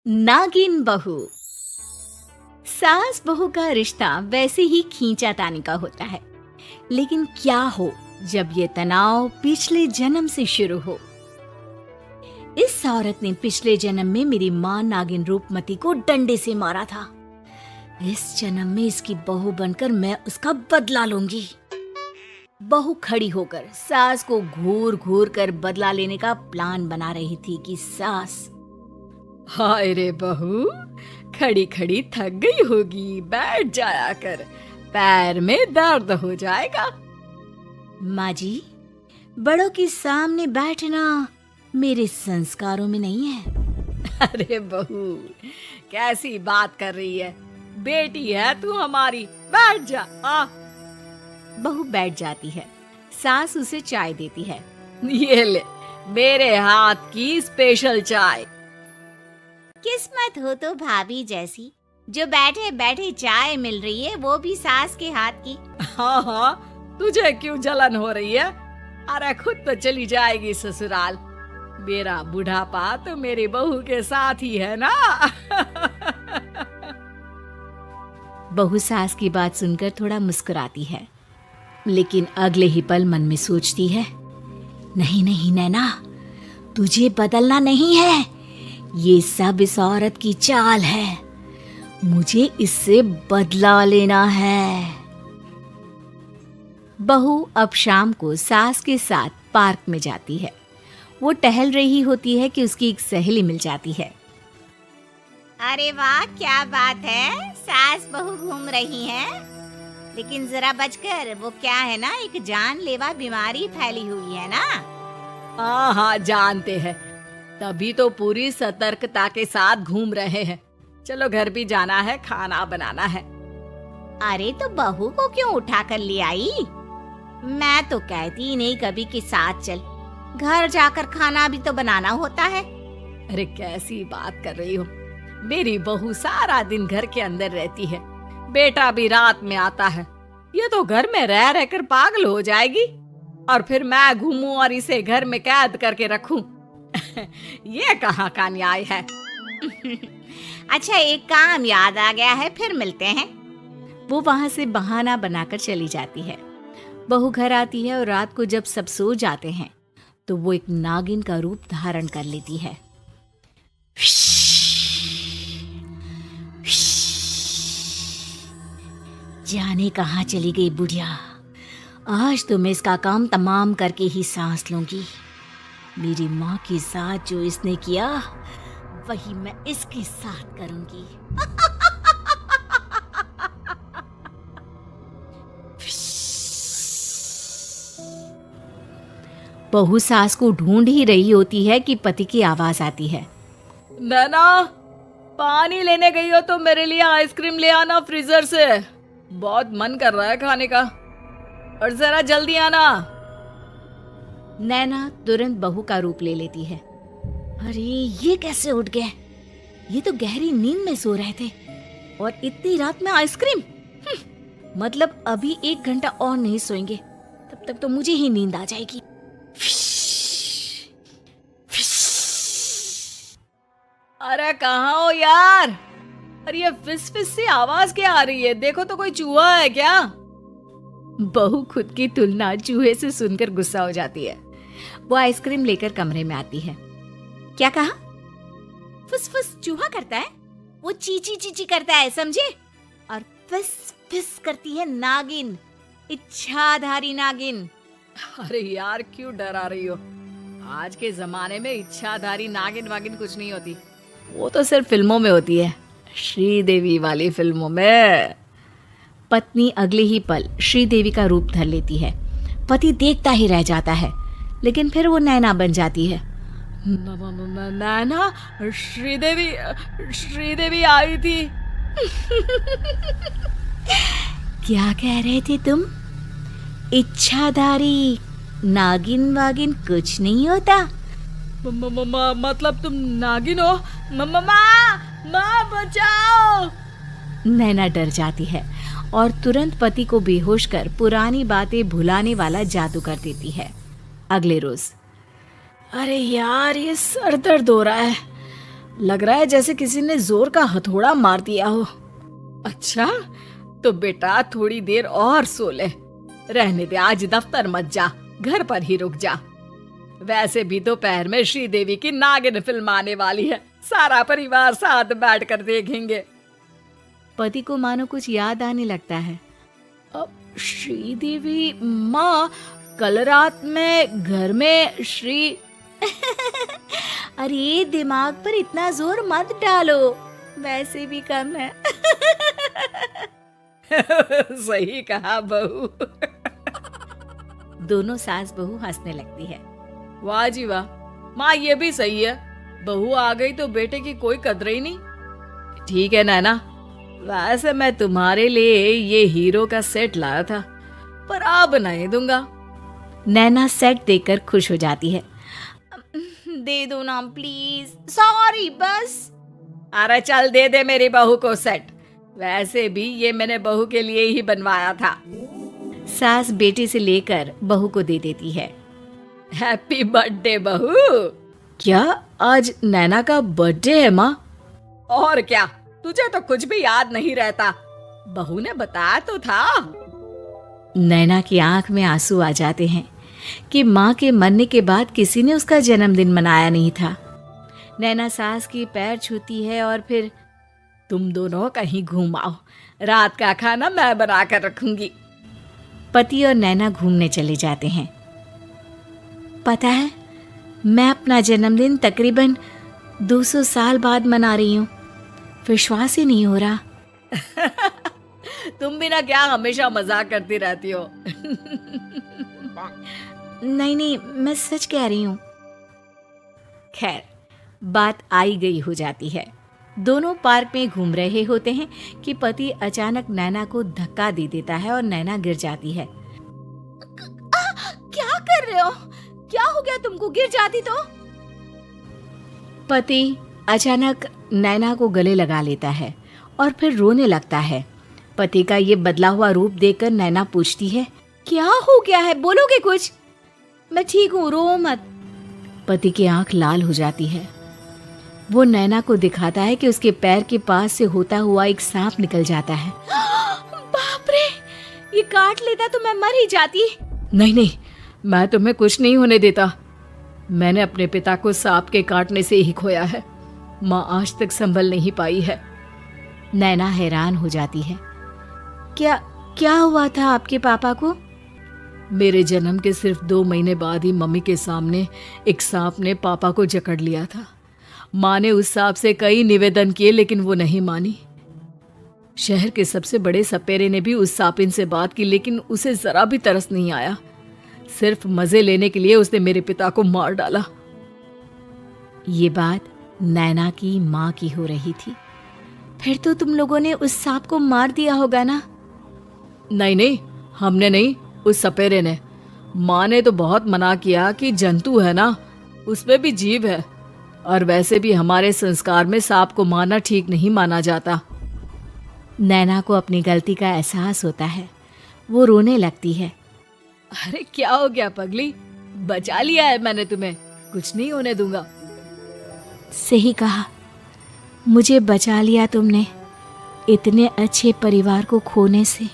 नागिन बहू। सास बहू का रिश्ता वैसे ही खींचातानी का होता है, लेकिन क्या हो जब ये तनाव पिछले जन्म से शुरू हो। इस औरत ने पिछले जन्म में मेरी माँ नागिन रूपमती को डंडे से मारा था। इस जन्म में इसकी बहू बनकर मैं उसका बदला लूंगी। बहू खड़ी होकर सास को घूर घूर कर बदला लेने का प्लान बना रही थी कि सास, हाय रे बहू, खड़ी खड़ी थक गई होगी, बैठ जाया कर, पैर में दर्द हो जाएगा। माँ जी, बड़ों के सामने बैठना मेरे संस्कारों में नहीं है। अरे बहू, कैसी बात कर रही है, बेटी है तू हमारी, बैठ जा। बहू बैठ जाती है। सास उसे चाय देती है। ये ले, मेरे हाथ की स्पेशल चाय। किस्मत हो तो भाभी जैसी, जो बैठे बैठे चाय मिल रही है, वो भी सास के हाथ की। हाँ हाँ, तुझे क्यों जलन हो रही है? अरे खुद तो चली जाएगी ससुराल। मेरा बुढ़ापा तो मेरी बहू के साथ ही है ना। बहू सास की बात सुनकर थोड़ा मुस्कुराती है, लेकिन अगले ही पल मन में सोचती है, नहीं नहीं नैना, तुझे बदलना नहीं है, ये सब इस औरत की चाल है, मुझे इससे बदला लेना है। बहू अब शाम को सास के साथ पार्क में जाती है। वो टहल रही होती है कि उसकी एक सहेली मिल जाती है। अरे वाह, क्या बात है, सास बहू घूम रही हैं। लेकिन जरा बचकर, वो क्या है ना, एक जानलेवा बीमारी फैली हुई है ना। हाँ हाँ, जानते हैं, तभी तो पूरी सतर्कता के साथ घूम रहे हैं। चलो घर भी जाना है, खाना बनाना है। अरे तो बहू को क्यों उठा कर ले आई? मैं तो कहती नहीं कभी के साथ चल, घर जाकर खाना भी तो बनाना होता है। अरे कैसी बात कर रही हो, मेरी बहू सारा दिन घर के अंदर रहती है, बेटा भी रात में आता है। ये तो घर में रह रहकर पागल हो जाएगी, और फिर मैं घूमूं और इसे घर में कैद करके रखूं। ये कहाँ का न्याय है। अच्छा, एक काम याद आ गया है, फिर मिलते हैं। वो वहाँ से बहाना बनाकर चली जाती है। बहू घर आती है और रात को जब सब सो जाते हैं तो वो एक नागिन का रूप धारण कर लेती है। जाने कहाँ चली गई बुढ़िया, आज तो मैं इसका काम तमाम करके ही सांस लूंगी। मेरी माँ के साथ जो इसने किया, वही मैं इसके साथ करूंगी। बहू सास को ढूंढ ही रही होती है कि पति की आवाज आती है। नैना, पानी लेने गई हो तो मेरे लिए आइसक्रीम ले आना फ्रीजर से, बहुत मन कर रहा है खाने का, और जरा जल्दी आना। नैना तुरंत बहू का रूप ले लेती है। अरे ये कैसे उठ गए? ये तो गहरी नींद में सो रहे थे, और इतनी रात में आइसक्रीम? मतलब अभी 1 घंटा और नहीं सोएंगे, तब तक तो मुझे ही नींद आ जाएगी। अरे कहाँ हो यार? अरे ये फिस फिस सी आवाज क्या आ रही है? देखो तो कोई चूहा है क्या? बहू खुद की तुलना चूहे से सुनकर गुस्सा हो जाती है। वो आइसक्रीम लेकर कमरे में आती है। क्या कहा? फुस फुस चूहा करता है? वो चीची चीची करता है, समझे? और फिस फिस करती है नागिन, इच्छाधारी नागिन। अरे यार, क्यों डरा रही हो? आज के जमाने में इच्छाधारी नागिन वागिन कुछ नहीं होती, वो तो सिर्फ फिल्मों में होती है, श्रीदेवी वाली फिल्मों में। पत्नी अगले ही पल श्रीदेवी का रूप धर लेती है। पति देखता ही रह जाता है, लेकिन फिर वो नैना बन जाती है। नैना, श्रीदेवी आई थी। क्या कह रहे थे तुम? इच्छाधारी नागिन वागिन कुछ नहीं होता। मतलब तुम नागिन हो? माँ बचाओ। नैना डर जाती है और तुरंत पति को बेहोश कर पुरानी बातें भुलाने वाला जादू कर देती है। अगले रोज, अरे यार, ये सर दर्द हो रहा है, लग रहा है जैसे किसी ने जोर का हथौड़ा मार दिया हो। अच्छा, तो बेटा थोड़ी देर और सो ले। रहने दे, आज दफ्तर मत जा, घर पर ही रुक जा। वैसे भी दोपहर में श्रीदेवी की नागिन फिल्म आने वाली है, सारा परिवार साथ बैठकर देखेंगे। पति को मानो कुछ याद आने लगता है। अब श्रीदेवी माँ, कल रात में घर में श्री अरे दिमाग पर इतना जोर मत डालो, वैसे भी कम है। सही कहा बहू। दोनों सास बहू हंसने लगती है। वाह जी वाह, माँ ये भी सही है, बहू आ गई तो बेटे की कोई कदर ही नहीं। ठीक है नैना, वैसे मैं तुम्हारे लिए ये हीरो का सेट लाया था, पर अब नहीं दूंगा। नैना सेट देकर खुश हो जाती है। दे दो ना प्लीज, सॉरी बस। अरे चल दे दे मेरी बहू को सेट, वैसे भी ये मैंने बहू के लिए ही बनवाया था। सास बेटे से लेकर बहू को दे देती है। हैप्पी बर्थडे बहू। क्या आज नैना का बर्थडे है माँ? और क्या, तुझे तो कुछ भी याद नहीं रहता, बहू ने बताया तो था। नैना की आंख में आंसू आ जाते हैं कि माँ के मरने के बाद किसी ने उसका जन्मदिन मनाया नहीं था। नैना सास की पैर छूती है और फिर तुम दोनों कहीं घूम आओ, रात का खाना मैं बना कर रखूंगी। पति और नैना घूमने चले जाते हैं। पता है, मैं अपना जन्मदिन तकरीबन 200 साल बाद मना रही हूँ, विश्वास ही नहीं हो रहा। तुम भी ना क्या हमेशा मजाक करती रहती हो। नहीं, मैं सच कह रही हूँ। खैर, बात आई गई हो जाती है। दोनों पार्क में घूम रहे होते हैं कि पति अचानक नैना को धक्का दे देता है और नैना गिर जाती है। क्या कर रहे हो? क्या हो गया तुमको, गिर जाती तो? पति अचानक नैना को गले लगा लेता है और फिर रोने लगता है। पति का ये बदला हुआ रूप देखकर नैना पूछती है, क्या हो गया है, बोलोगे कुछ? मैं ठीक हूँ, रो मत। पति की आंख लाल हो जाती है। वो नैना को दिखाता है कि उसके पैर के पास से होता हुआ एक सांप निकल जाता है। बाप रे, ये काट लेता तो मैं मर ही जाती। नहीं, मैं तुम्हें कुछ नहीं होने देता। मैंने अपने पिता को सांप के काटने से ही खोया है, माँ आज तक संभल नहीं पाई है। नैना हैरान हो जाती है। क्या हुआ था आपके पापा को? मेरे जन्म के सिर्फ 2 महीने बाद ही मम्मी के सामने एक सांप ने पापा को जकड़ लिया था। माँ ने उस सांप से कई निवेदन किए लेकिन वो नहीं मानी। शहर के सबसे बड़े सपेरे ने भी उस सांपिन से बात की लेकिन उसे जरा भी तरस नहीं आया। सिर्फ मजे लेने के लिए उसने मेरे पिता को मार डाला। ये बात नैना की माँ की हो रही थी। फिर तो तुम लोगों ने उस सांप को मार दिया होगा ना? नहीं, हमने नहीं, उस सपेरे ने। माँ ने तो बहुत मना किया कि जंतु है ना, उसमें भी जीव है, और वैसे भी हमारे संस्कार में सांप को मारना ठीक नहीं माना जाता। नैना को अपनी गलती का एहसास होता है। वो रोने लगती है। अरे क्या हो गया पगली, बचा लिया है मैंने तुम्हें, कुछ नहीं होने दूंगा। सही कहा, मुझे बचा लिया तुमने इतने अच्छे परिवार को खोने से।